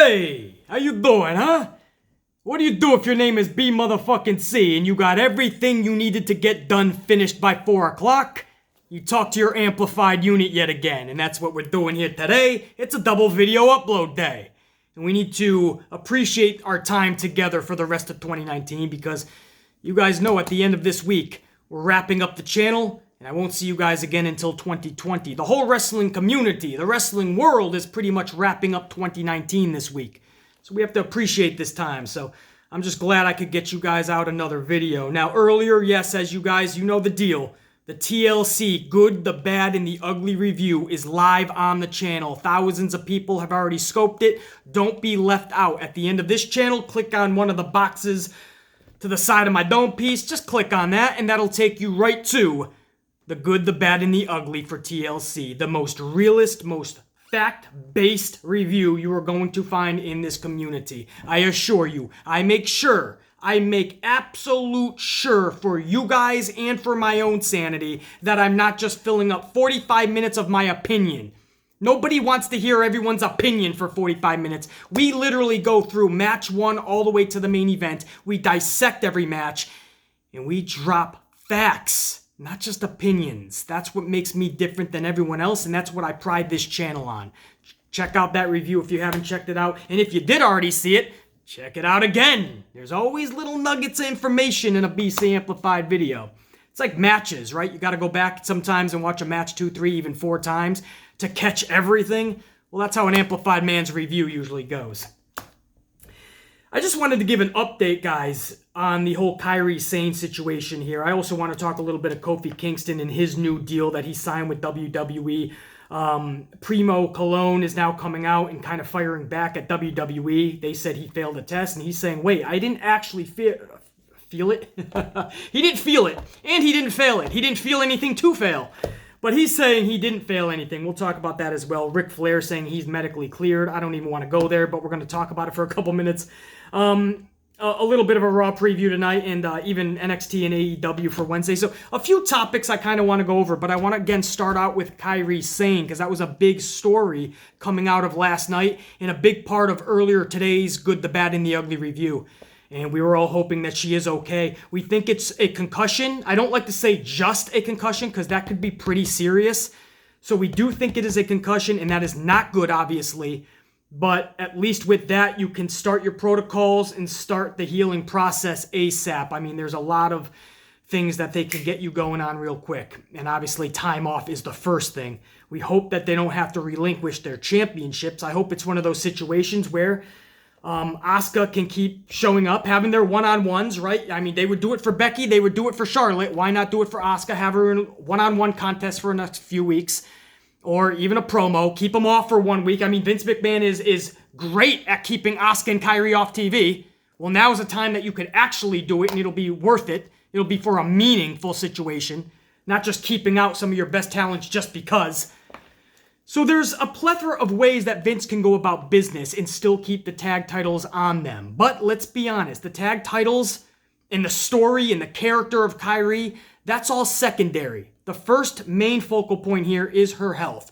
Hey, how you doing, huh? What do you do if your name is B motherfucking C and you got everything you needed to get done finished by 4 o'clock? You talk to your amplified unit yet again, and that's what we're doing here today. It's a double video upload day. And we need to appreciate our time together for the rest of 2019 because you guys know at the end of this week, we're wrapping up the channel, and I won't see you guys again until 2020. The whole wrestling community, the wrestling world is pretty much wrapping up 2019 this week. So we have to appreciate this time. So I'm just glad I could get you guys out another video. Now earlier, yes, as you guys, you know the deal. The TLC Good, the Bad, and the Ugly review is live on the channel. Thousands of people have already scoped it. Don't be left out. At the end of this channel, click on one of the boxes to the side of my dome piece. Just click on that, and that'll take you right to The Good, the Bad, and the Ugly for TLC. The most realist, most fact-based review you are going to find in this community. I assure you. I make absolute sure for you guys and for my own sanity that I'm not just filling up 45 minutes of my opinion. Nobody wants to hear everyone's opinion for 45 minutes. We literally go through match one all the way to the main event. We dissect every match, and we drop facts, not just opinions. That's what makes me different than everyone else, and that's what I pride this channel on. Check out that review if you haven't checked it out, and if you did already see it, check it out again. There's always little nuggets of information in a BC Amplified video. It's like matches, right? You got to go back sometimes and watch a match 2, 3, even 4 times to catch everything. Well, that's how an Amplified man's review usually goes. I just wanted to give an update, guys, on the whole Kairi Sane situation here. I also want to talk a little bit of Kofi Kingston and his new deal that he signed with WWE. Primo Cologne is now coming out and kind of firing back at WWE. They said he failed a test, and he's saying, wait, I didn't actually feel it. He didn't feel it, and he didn't fail it. He didn't feel anything to fail. But he's saying he didn't fail anything. We'll talk about that as well. Ric Flair saying he's medically cleared. I don't even want to go there, but we're going to talk about it for a couple minutes. A little bit of a Raw preview tonight, and even NXT and AEW for Wednesday. So a few topics I kind of want to go over, but I want to again start out with Kairi Sane because that was a big story coming out of last night and a big part of earlier today's Good, the Bad, and the Ugly review. And we were all hoping that she is okay. We think it's a concussion. I don't like to say just a concussion because that could be pretty serious. So we do think it is a concussion, and that is not good, obviously. But at least with that, you can start your protocols and start the healing process ASAP. I mean, there's a lot of things that they can get you going on real quick. And obviously, time off is the first thing. We hope that they don't have to relinquish their championships. I hope it's one of those situations where Asuka can keep showing up, having their one-on-ones, right? I mean, they would do it for Becky. They would do it for Charlotte. Why not do it for Asuka? Have her in one-on-one contest for the next few weeks. Or even a promo. Keep them off for 1 week. I mean, Vince McMahon is great at keeping Asuka and Kairi off TV. Well, now is a time that you could actually do it, and it'll be worth it. It'll be for a meaningful situation, not just keeping out some of your best talents just because. So there's a plethora of ways that Vince can go about business and still keep the tag titles on them. But let's be honest, the tag titles and the story and the character of Kairi, that's all secondary. The first main focal point here is her health.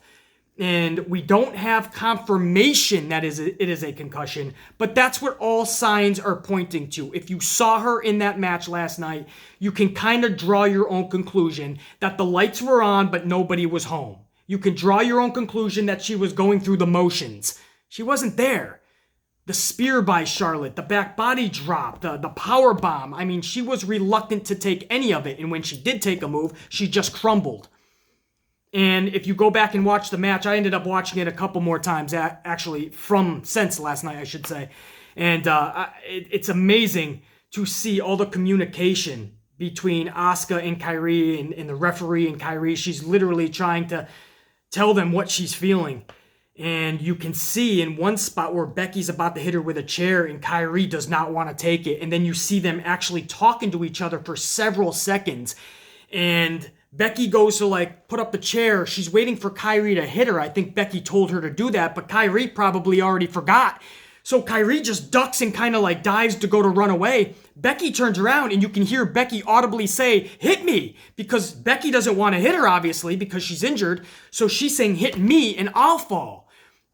And we don't have confirmation that it is a concussion, but that's what all signs are pointing to. If you saw her in that match last night, you can kind of draw your own conclusion that the lights were on, but nobody was home. You can draw your own conclusion that she was going through the motions. She wasn't there. The spear by Charlotte, the back body drop, the power bomb. I mean, she was reluctant to take any of it. And when she did take a move, she just crumbled. And if you go back and watch the match, I ended up watching it a couple more times, actually, since last night, I should say. And it's amazing to see all the communication between Asuka and Kairi and the referee and Kairi. She's literally trying to tell them what she's feeling. And you can see in one spot where Becky's about to hit her with a chair and Kairi does not want to take it. And then you see them actually talking to each other for several seconds. And Becky goes to put up the chair. She's waiting for Kairi to hit her. I think Becky told her to do that, but Kairi probably already forgot. So Kairi just ducks and kind of dives to go to run away. Becky turns around and you can hear Becky audibly say, "Hit me," because Becky doesn't want to hit her, obviously, because she's injured. So she's saying, "Hit me and I'll fall."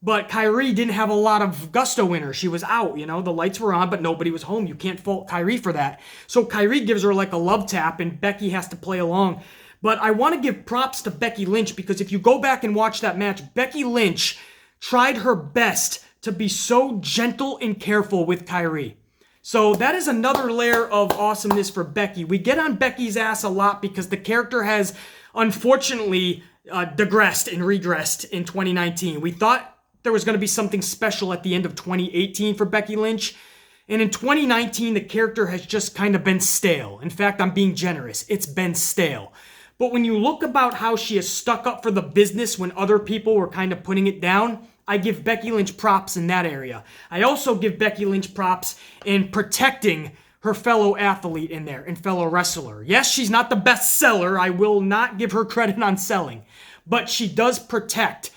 But Kairi didn't have a lot of gusto in her. She was out, you know. The lights were on, but nobody was home. You can't fault Kairi for that. So Kairi gives her like a love tap, and Becky has to play along. But I want to give props to Becky Lynch, because if you go back and watch that match, Becky Lynch tried her best to be so gentle and careful with Kairi. So that is another layer of awesomeness for Becky. We get on Becky's ass a lot because the character has unfortunately digressed and regressed in 2019. We thought there was going to be something special at the end of 2018 for Becky Lynch. And in 2019, the character has just kind of been stale. In fact, I'm being generous. It's been stale. But when you look about how she has stuck up for the business when other people were kind of putting it down, I give Becky Lynch props in that area. I also give Becky Lynch props in protecting her fellow athlete in there and fellow wrestler. Yes, she's not the best seller. I will not give her credit on selling. But she does protect,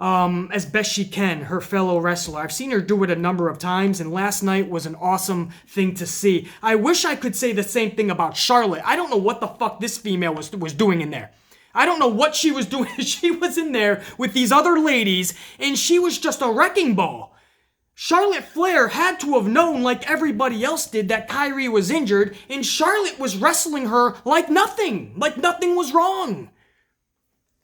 as best she can, her fellow wrestler. I've seen her do it a number of times, and last night was an awesome thing to see. I wish I could say the same thing about Charlotte. I don't know what the fuck this female was doing in there. I don't know what she was doing. She was in there with these other ladies, and she was just a wrecking ball. Charlotte Flair had to have known, like everybody else did, that Kairi was injured, and Charlotte was wrestling her like nothing was wrong.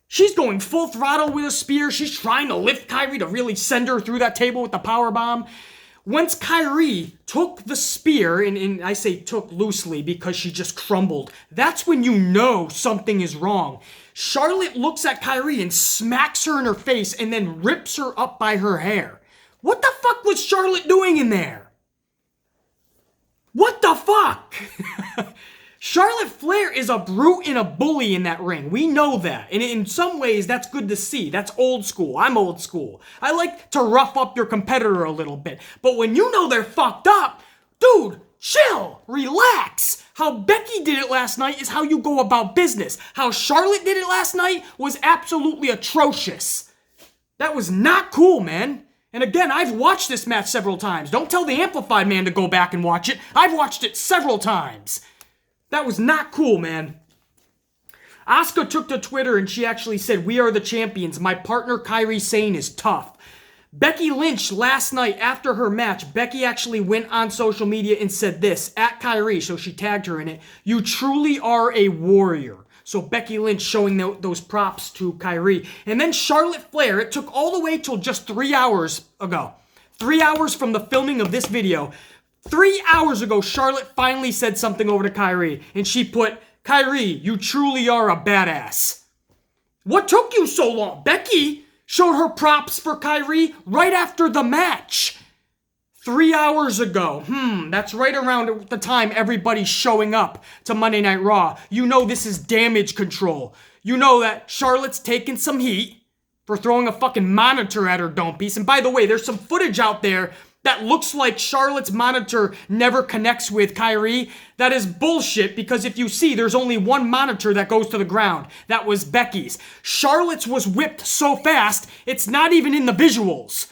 She's going full throttle with a spear. She's trying to lift Kairi to really send her through that table with the powerbomb. Once Kairi took the spear, and I say took loosely because she just crumbled, that's when you know something is wrong. Charlotte looks at Kairi and smacks her in her face and then rips her up by her hair. What the fuck was Charlotte doing in there? What the fuck? Charlotte Flair is a brute and a bully in that ring. We know that. And in some ways, that's good to see. That's old school. I'm old school. I like to rough up your competitor a little bit. But when you know they're fucked up, dude, chill, relax. How Becky did it last night is how you go about business. How Charlotte did it last night was absolutely atrocious. That was not cool, man. And again, I've watched this match several times. Don't tell the Amplified man to go back and watch it. I've watched it several times. That was not cool, man. Asuka took to Twitter and she actually said, "We are the champions. My partner Kairi Sane is tough." Becky Lynch last night after her match, Becky actually went on social media and said this, at Kairi, so she tagged her in it, "You truly are a warrior." So Becky Lynch showing those props to Kairi. And then Charlotte Flair, it took all the way till just 3 hours ago. 3 hours from the filming of this video. 3 hours ago, Charlotte finally said something over to Kairi, and she put, "Kairi, you truly are a badass." What took you so long? Becky showed her props for Kairi right after the match. 3 hours ago. That's right around the time everybody's showing up to Monday Night Raw. You know this is damage control. You know that Charlotte's taking some heat for throwing a fucking monitor at her dome piece. And by the way, there's some footage out there that looks like Charlotte's monitor never connects with Kairi. That is bullshit, because if you see, there's only one monitor that goes to the ground. That was Becky's. Charlotte's was whipped so fast, it's not even in the visuals.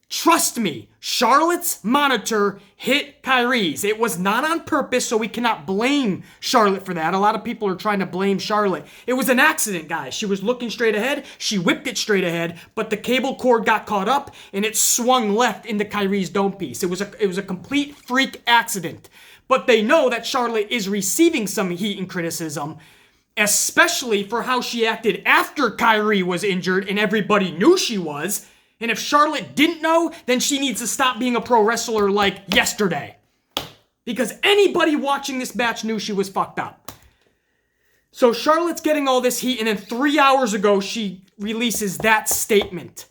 Trust me, Charlotte's monitor hit Kairi's. It was not on purpose, so we cannot blame Charlotte for that. A lot of people are trying to blame Charlotte. It was an accident, guys. She was looking straight ahead. She whipped it straight ahead, but the cable cord got caught up, and it swung left into Kairi's dome piece. It was a complete freak accident. But they know that Charlotte is receiving some heat and criticism, especially for how she acted after Kairi was injured and everybody knew she was. And if Charlotte didn't know, then she needs to stop being a pro wrestler like yesterday. Because anybody watching this match knew she was fucked up. So Charlotte's getting all this heat, and then 3 hours ago, she releases that statement.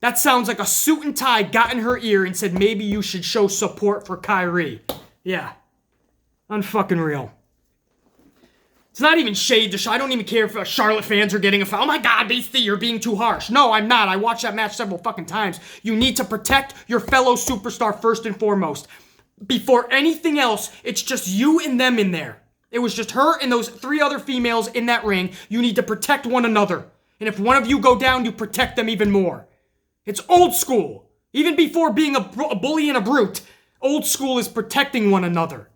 That sounds like a suit and tie got in her ear and said, maybe you should show support for Kairi. Yeah. Unfucking real. It's not even shade to I don't even care if Charlotte fans are getting a foul. Oh my God, BC, you're being too harsh. No, I'm not. I watched that match several fucking times. You need to protect your fellow superstar first and foremost. Before anything else, it's just you and them in there. It was just her and those 3 other females in that ring. You need to protect one another. And if one of you go down, you protect them even more. It's old school. Even before being a bully and a brute, old school is protecting one another.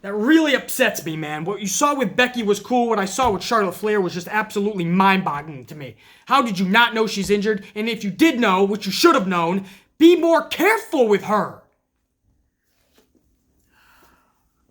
That really upsets me, man. What you saw with Becky was cool. What I saw with Charlotte Flair was just absolutely mind-boggling to me. How did you not know she's injured? And if you did know, which you should have known, be more careful with her.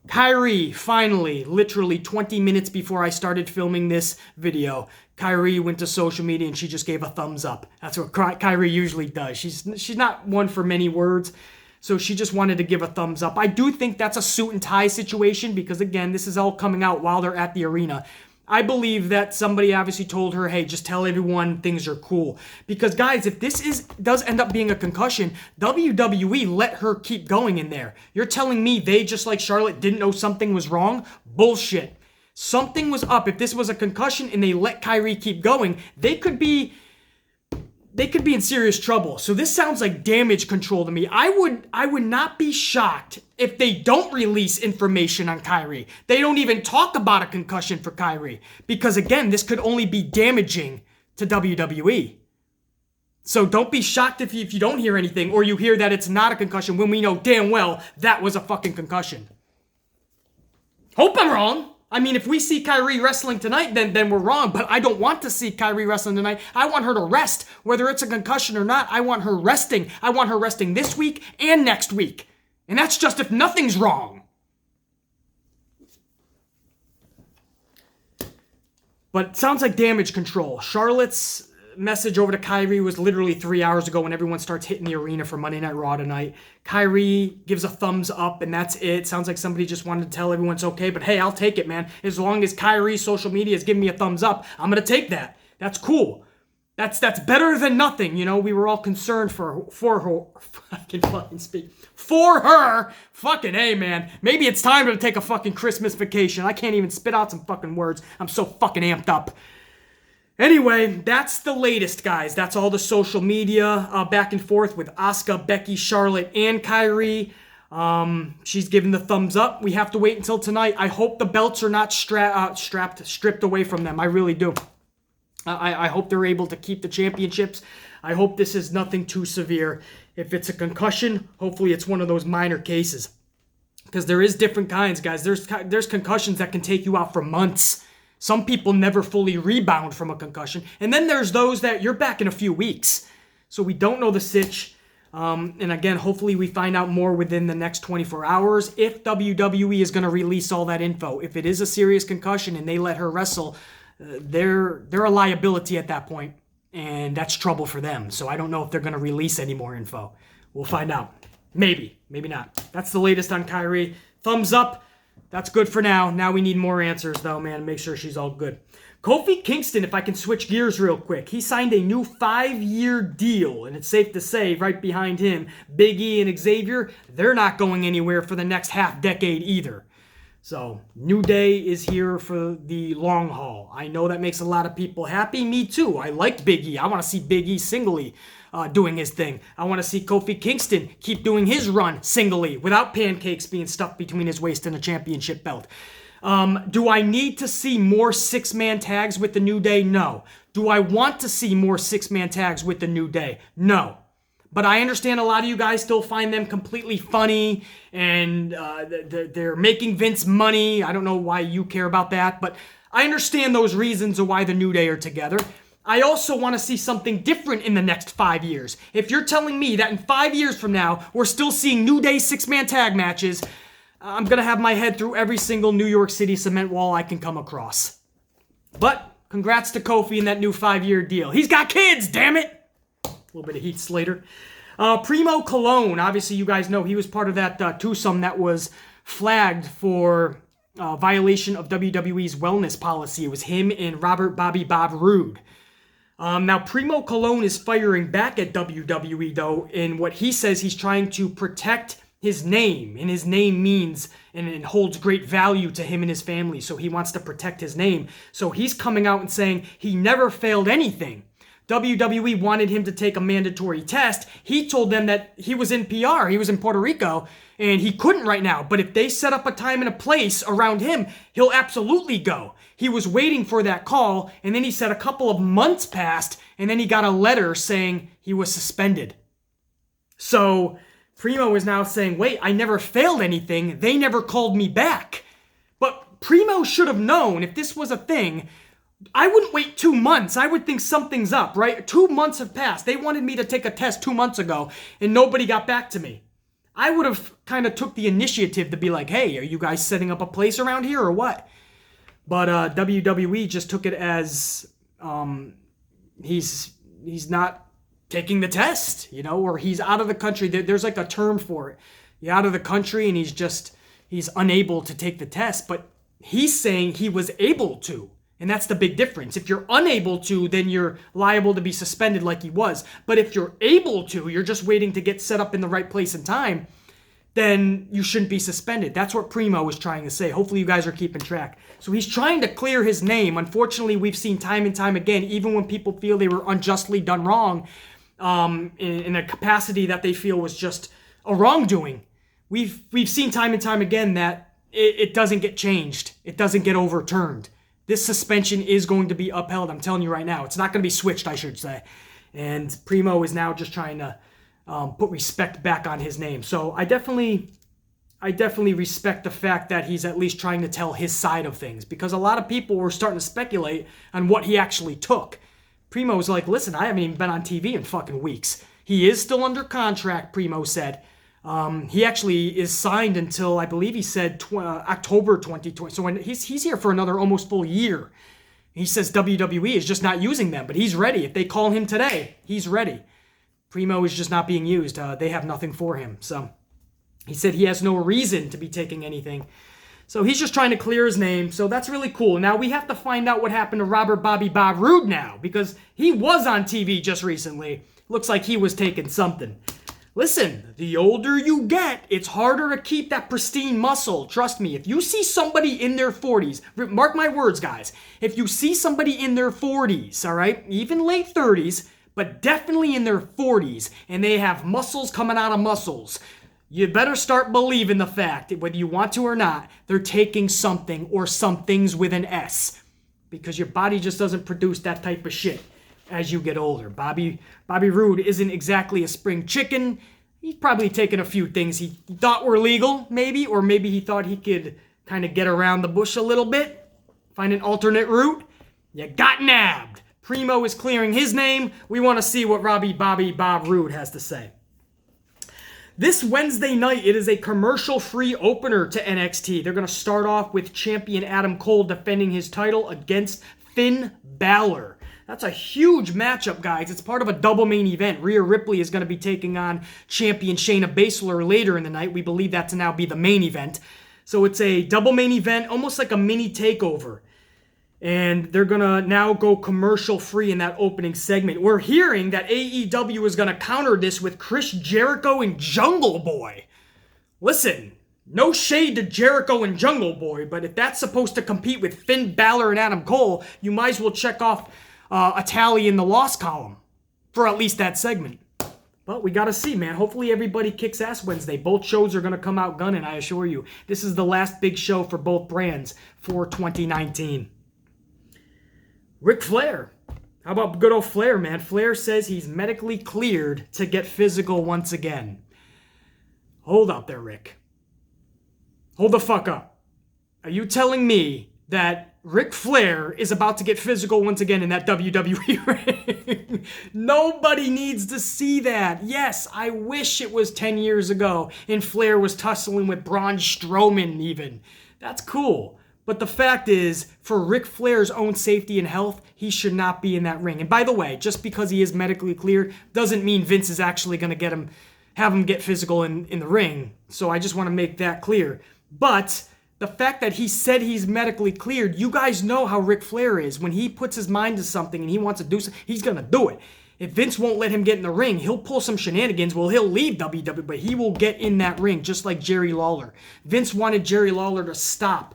Kairi, finally, literally 20 minutes before I started filming this video, Kairi went to social media and she just gave a thumbs up. That's what Kairi usually does. She's not one for many words, so she just wanted to give a thumbs up. I do think that's a suit and tie situation because, again, this is all coming out while they're at the arena. I believe that somebody obviously told her, hey, just tell everyone things are cool. Because, guys, if this does end up being a concussion, WWE let her keep going in there. You're telling me they, just like Charlotte, didn't know something was wrong? Bullshit. Something was up. If this was a concussion and they let Kairi keep going, they could be in serious trouble. So this sounds like damage control to me. I would not be shocked if they don't release information on Kairi. They don't even talk about a concussion for Kairi. Because again, this could only be damaging to WWE. So don't be shocked if you don't hear anything or you hear that it's not a concussion when we know damn well that was a fucking concussion. Hope I'm wrong. I mean, if we see Kairi wrestling tonight, then we're wrong. But I don't want to see Kairi wrestling tonight. I want her to rest. Whether it's a concussion or not, I want her resting. I want her resting this week and next week. And that's just if nothing's wrong. But it sounds like damage control. Charlotte's message over to Kairi was literally 3 hours ago when everyone starts hitting the arena for Monday Night Raw tonight. Kairi gives a thumbs up and that's it. Sounds like somebody just wanted to tell everyone it's okay, but hey, I'll take it, man. As long as Kairi's social media is giving me a thumbs up, I'm going to take that. That's cool. That's better than nothing. You know, we were all concerned for her. I can fucking speak. For her. Fucking A, man. Maybe it's time to take a fucking Christmas vacation. I can't even spit out some fucking words. I'm so fucking amped up. Anyway, that's the latest, guys. That's all the social media back and forth with Asuka, Becky, Charlotte, and Kairi. She's giving the thumbs up. We have to wait until tonight. I hope the belts are not stripped away from them. I really do. I hope they're able to keep the championships. I hope this is nothing too severe. If it's a concussion, hopefully it's one of those minor cases. Because there is different kinds, guys. There's concussions that can take you out for months. Some people never fully rebound from a concussion. And then there's those that you're back in a few weeks. So we don't know the sitch. And again, hopefully we find out more within the next 24 hours if WWE is going to release all that info. If it is a serious concussion and they let her wrestle, they're a liability at that point. And that's trouble for them. So I don't know if they're going to release any more info. We'll find out. Maybe. Maybe not. That's the latest on Kairi. Thumbs up. That's good for now. Now we need more answers, though, man. Make sure she's all good. Kofi Kingston, if I can switch gears real quick. He signed a new 5-year deal, and it's safe to say, right behind him, Big E and Xavier, they're not going anywhere for the next half-decade either. So, New Day is here for the long haul. I know that makes a lot of people happy. Me too. I like Big E. I want to see Big E singly doing his thing. I want to see Kofi Kingston keep doing his run singly without pancakes being stuck between his waist and a championship belt. Do I need to see more 6-man tags with the New Day? No. Do I want to see more 6-man tags with the New Day? No. But I understand a lot of you guys still find them completely funny and they're making Vince money. I don't know why you care about that, but I understand those reasons of why the New Day are together. I also want to see something different in the next 5 years. If you're telling me that in 5 years from now, we're still seeing New Day 6-man tag matches, I'm going to have my head through every single New York City cement wall I can come across. But congrats to Kofi in that new 5-year deal. He's got kids, damn it! A little bit of Heath Slater. Primo Cologne, obviously you guys know he was part of that twosome that was flagged for violation of WWE's wellness policy. It was him and Bobby Roode. Now, Primo Cologne is firing back at WWE, though, in what he says he's trying to protect his name, and his name means and it holds great value to him and his family, so he wants to protect his name. So he's coming out and saying he never failed anything. WWE wanted him to take a mandatory test. He told them that he was in PR, he was in Puerto Rico, and he couldn't right now. But if they set up a time and a place around him, he'll absolutely go. He was waiting for that call, and then he said a couple of months passed, and then he got a letter saying he was suspended. So Primo is now saying, wait, I never failed anything. They never called me back. Primo should have known if this was a thing. I wouldn't wait 2 months. I would think something's up, right? 2 months have passed. They wanted me to take a test 2 months ago, and nobody got back to me. I would have kind of took the initiative to be like, hey, are you guys setting up a place around here or what? But WWE just took it as he's not taking the test, you know, or he's out of the country. There's like a term for it. You're out of the country and he's unable to take the test, but he's saying he was able to. And that's the big difference. If you're unable to, then you're liable to be suspended like he was. But if you're able to, you're just waiting to get set up in the right place and time, then you shouldn't be suspended. That's what Primo was trying to say. Hopefully you guys are keeping track. So he's trying to clear his name. Unfortunately, we've seen time and time again, even when people feel they were unjustly done wrong, in a capacity that they feel was just a wrongdoing. We've seen time and time again that it doesn't get changed. It doesn't get overturned. This suspension is going to be upheld. I'm telling you right now. It's not going to be switched, I should say. And Primo is now just trying to put respect back on his name. So I definitely respect the fact that he's at least trying to tell his side of things, because a lot of people were starting to speculate on what he actually took. Primo was like, listen, I haven't even been on TV in fucking weeks. He is still under contract, Primo said. He actually is signed until, I believe he said October 2020. So when he's here for another almost full year. He says WWE is just not using them, but he's ready. If they call him today, he's ready. Primo is just not being used. They have nothing for him. So he said he has no reason to be taking anything. So he's just trying to clear his name. So that's really cool. Now we have to find out what happened to Robert Bobby Bob Roode now, because he was on TV just recently. Looks like he was taking something. Listen, the older you get, it's harder to keep that pristine muscle. Trust me, if you see somebody in their 40s, mark my words, guys. If you see somebody in their 40s, all right, even late 30s, but definitely in their 40s, and they have muscles coming out of muscles, you better start believing the fact that whether you want to or not, they're taking something or some things with an S, because your body just doesn't produce that type of shit as you get older. Bobby Roode isn't exactly a spring chicken. He's probably taken a few things he thought were legal, maybe, or maybe he thought he could kind of get around the bush a little bit, find an alternate route. You got nabbed. Primo is clearing his name. We want to see what Bobby Bob Roode has to say. This Wednesday night, it is a commercial-free opener to NXT. They're going to start off with champion Adam Cole defending his title against Finn Balor. That's a huge matchup, guys. It's part of a double main event. Rhea Ripley is going to be taking on champion Shayna Baszler later in the night. We believe that to now be the main event. So it's a double main event, almost like a mini takeover. And they're going to now go commercial-free in that opening segment. We're hearing that AEW is going to counter this with Chris Jericho and Jungle Boy. Listen, no shade to Jericho and Jungle Boy, but if that's supposed to compete with Finn Balor and Adam Cole, you might as well check off a tally in the loss column for at least that segment. But we got to see, man. Hopefully everybody kicks ass Wednesday. Both shows are going to come out gunning, I assure you. This is the last big show for both brands for 2019. Ric Flair. How about good old Flair, man? Flair says he's medically cleared to get physical once again. Hold up there, Rick. Hold the fuck up. Are you telling me that Ric Flair is about to get physical once again in that WWE ring? Nobody needs to see that. Yes, I wish it was 10 years ago and Flair was tussling with Braun Strowman even. That's cool. But the fact is, for Ric Flair's own safety and health, he should not be in that ring. And by the way, just because he is medically cleared doesn't mean Vince is actually going to have him get physical in the ring. So I just want to make that clear. But the fact that he said he's medically cleared, you guys know how Ric Flair is. When he puts his mind to something and he wants to do something, he's going to do it. If Vince won't let him get in the ring, he'll pull some shenanigans. Well, he'll leave WWE, but he will get in that ring, just like Jerry Lawler. Vince wanted Jerry Lawler to stop.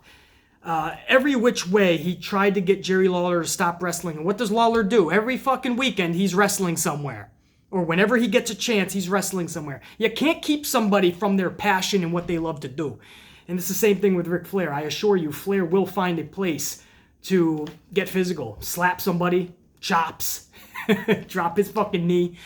Every which way, he tried to get Jerry Lawler to stop wrestling. And what does Lawler do? Every fucking weekend, he's wrestling somewhere. Or whenever he gets a chance, he's wrestling somewhere. You can't keep somebody from their passion and what they love to do. And it's the same thing with Ric Flair. I assure you, Flair will find a place to get physical. Slap somebody, chops, drop his fucking knee.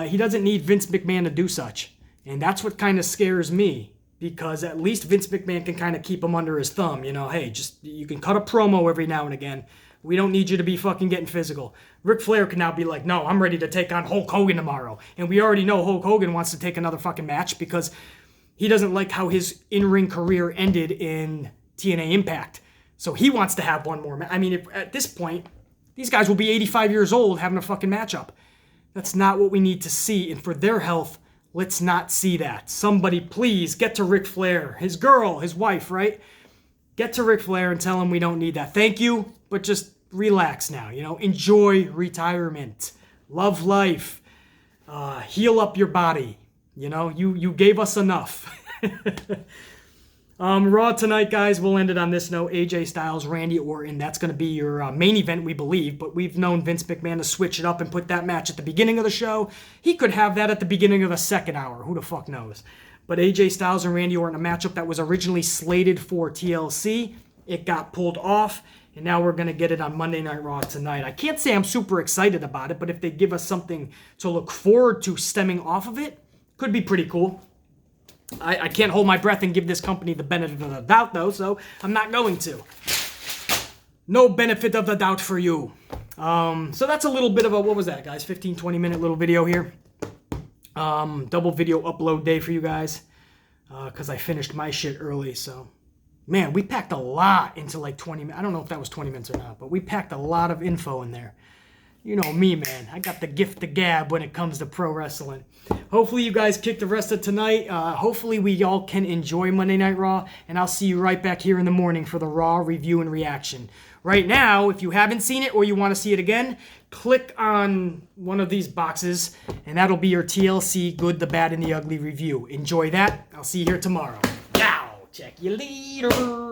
He doesn't need Vince McMahon to do such. And that's what kind of scares me. because at least Vince McMahon can kind of keep him under his thumb. You know, hey, just you can cut a promo every now and again. We don't need you to be fucking getting physical. Ric Flair can now be like, no, I'm ready to take on Hulk Hogan tomorrow. And we already know Hulk Hogan wants to take another fucking match because he doesn't like how his in-ring career ended in TNA Impact. So he wants to have one more match. I mean, at this point, these guys will be 85 years old having a fucking matchup. That's not what we need to see. And for their health, let's not see that. Somebody please get to Ric Flair, his girl, his wife, right? Get to Ric Flair and tell him we don't need that. Thank you, but just relax now. You know, enjoy retirement. Love life. Heal up your body. You know, you gave us enough. Raw tonight, guys. We'll end it on this note. AJ Styles, Randy Orton. That's going to be your main event, we believe. But we've known Vince McMahon to switch it up and put that match at the beginning of the show. He could have that at the beginning of the second hour. Who the fuck knows? But AJ Styles and Randy Orton, a matchup that was originally slated for TLC. It got pulled off. And now we're going to get it on Monday Night Raw tonight. I can't say I'm super excited about it, but if they give us something to look forward to stemming off of it, could be pretty cool. I can't hold my breath and give this company the benefit of the doubt, though, so I'm not going to. No benefit of the doubt for you. So that's a little bit of a, what was that, guys? 15, 20-minute little video here. Double video upload day for you guys. Because I finished my shit early, so. Man, we packed a lot into like 20 minutes. I don't know if that was 20 minutes or not, but we packed a lot of info in there. You know me, man. I got the gift of gab when it comes to pro wrestling. Hopefully you guys kick the rest of tonight. Hopefully we all can enjoy Monday Night Raw. And I'll see you right back here in the morning for the Raw review and reaction. Right now, if you haven't seen it or you want to see it again, click on one of these boxes. And that'll be your TLC Good, the Bad, and the Ugly review. Enjoy that. I'll see you here tomorrow. Ciao. Check you later.